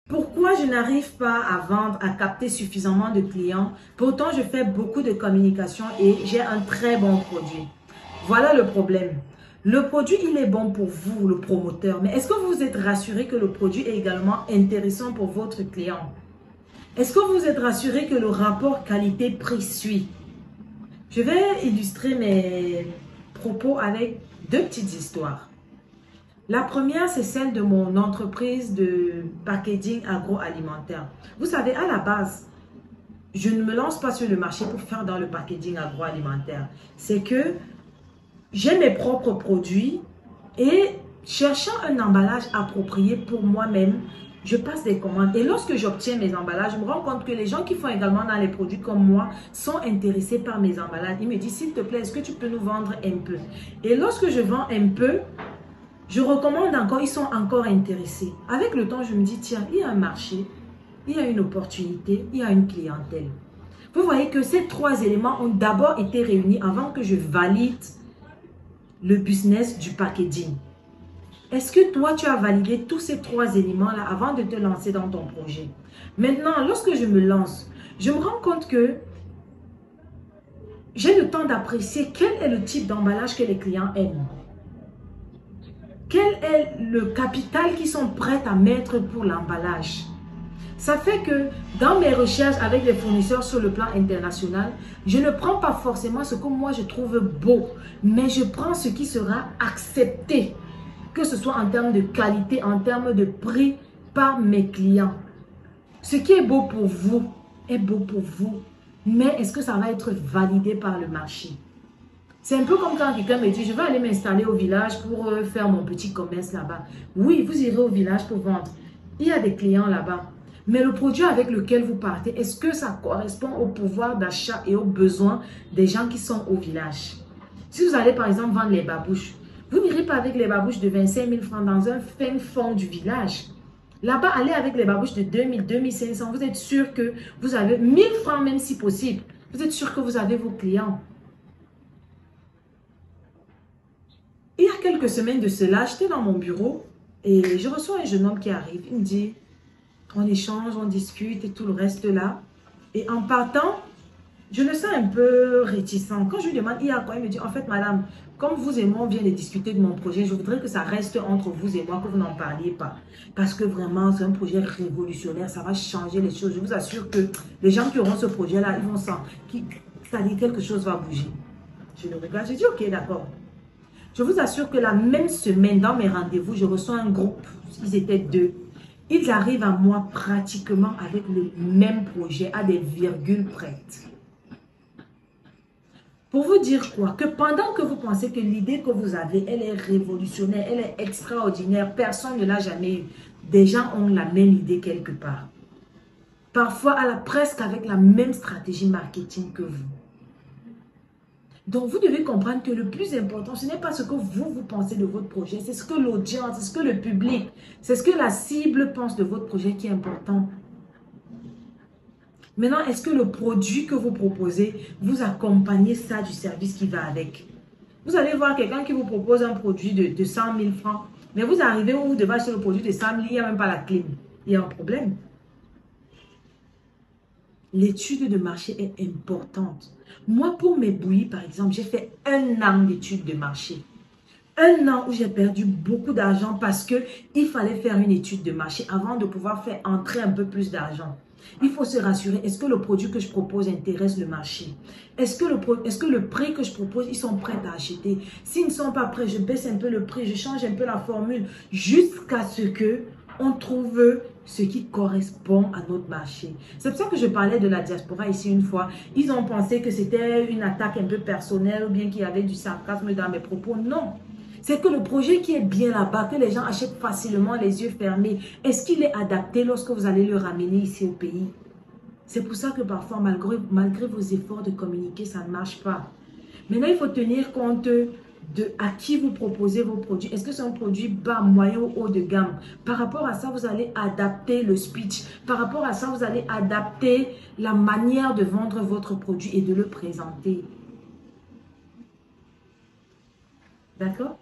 Pourquoi je n'arrive pas à vendre, à capter suffisamment de clients? Pourtant, je fais beaucoup de communication et j'ai un très bon produit. Voilà le problème. Le produit, il est bon pour vous, le promoteur. Mais est-ce que vous êtes rassuré que le produit est également intéressant pour votre client? Est-ce que vous êtes rassuré que le rapport qualité-prix suit? Je vais illustrer mes propos avec deux petites histoires. La première, c'est celle de mon entreprise de packaging agroalimentaire. Vous savez, à la base, je ne me lance pas sur le marché pour faire dans le packaging agroalimentaire. C'est que j'ai mes propres produits et cherchant un emballage approprié pour moi-même, je passe des commandes. Et lorsque j'obtiens mes emballages, je me rends compte que les gens qui font également dans les produits comme moi sont intéressés par mes emballages. Ils me disent, s'il te plaît, est-ce que tu peux nous vendre un peu? Et lorsque je vends un peu, je recommande encore, ils sont encore intéressés. Avec le temps, je me dis, tiens, il y a un marché, il y a une opportunité, il y a une clientèle. Vous voyez que ces trois éléments ont d'abord été réunis avant que je valide le business du packaging. Est-ce que toi, tu as validé tous ces trois éléments-là avant de te lancer dans ton projet? Maintenant, lorsque je me lance, je me rends compte que j'ai le temps d'apprécier quel est le type d'emballage que les clients aiment. Quel est le capital qu'ils sont prêts à mettre pour l'emballage? Ça fait que dans mes recherches avec les fournisseurs sur le plan international, je ne prends pas forcément ce que moi je trouve beau, mais je prends ce qui sera accepté, que ce soit en termes de qualité, en termes de prix par mes clients. Ce qui est beau pour vous est beau pour vous, mais est-ce que ça va être validé par le marché? C'est un peu comme quand quelqu'un me dit, je vais aller m'installer au village pour faire mon petit commerce là-bas. Oui, vous irez au village pour vendre. Il y a des clients là-bas. Mais le produit avec lequel vous partez, est-ce que ça correspond au pouvoir d'achat et aux besoins des gens qui sont au village? Si vous allez par exemple vendre les babouches, vous n'irez pas avec les babouches de 25 000 francs dans un fin fond du village. Là-bas, allez avec les babouches de 2 000, 2 500. Vous êtes sûr que vous avez 1 000 francs même si possible. Vous êtes sûr que vous avez vos clients. Il y a quelques semaines de cela, j'étais dans mon bureau et je reçois un jeune homme qui arrive. Il me dit, on échange, on discute et tout le reste là. Et en partant, je le sens un peu réticent. Quand je lui demande, il y a quoi? Il me dit, en fait, madame, comme vous et moi, on vient de discuter de mon projet, je voudrais que ça reste entre vous et moi, que vous n'en parliez pas. Parce que vraiment, c'est un projet révolutionnaire, ça va changer les choses. Je vous assure que les gens qui auront ce projet-là, ils vont sentir, c'est-à-dire quelque chose va bouger. Je le regarde, je dis, ok, d'accord. Je vous assure que la même semaine, dans mes rendez-vous, je reçois un groupe. Ils étaient 2. Ils arrivent à moi pratiquement avec le même projet, à des virgules prêtes. Pour vous dire quoi? Que pendant que vous pensez que l'idée que vous avez, elle est révolutionnaire, elle est extraordinaire, personne ne l'a jamais eu. Des gens ont la même idée quelque part. Parfois, presque avec la même stratégie marketing que vous. Donc, vous devez comprendre que le plus important, ce n'est pas ce que vous pensez de votre projet, c'est ce que l'audience, c'est ce que le public, c'est ce que la cible pense de votre projet qui est important. Maintenant, est-ce que le produit que vous proposez, vous accompagnez ça du service qui va avec? Vous allez voir quelqu'un qui vous propose un produit de 100 000 francs, mais vous arrivez où vous devez acheter le produit de 100 000, il n'y a même pas la clim. Il y a un problème. L'étude de marché est importante. Moi, pour mes bouillies, par exemple, j'ai fait 1 an d'étude de marché. 1 an où j'ai perdu beaucoup d'argent parce qu'il fallait faire une étude de marché avant de pouvoir faire entrer un peu plus d'argent. Il faut se rassurer, est-ce que le produit que je propose intéresse le marché? Est-ce que le prix que je propose, ils sont prêts à acheter? S'ils ne sont pas prêts, je baisse un peu le prix, je change un peu la formule jusqu'à ce que on trouve ce qui correspond à notre marché. C'est pour ça que je parlais de la diaspora ici une fois. Ils ont pensé que c'était une attaque un peu personnelle ou bien qu'il y avait du sarcasme dans mes propos. Non. C'est que le projet qui est bien là-bas, que les gens achètent facilement les yeux fermés, est-ce qu'il est adapté lorsque vous allez le ramener ici au pays? C'est pour ça que parfois, malgré vos efforts de communiquer, ça ne marche pas. Maintenant, il faut tenir compte de à qui vous proposez vos produits. Est-ce que c'est un produit bas, moyen ou haut de gamme? Par rapport à ça, vous allez adapter le speech. Par rapport à ça, vous allez adapter la manière de vendre votre produit et de le présenter. D'accord?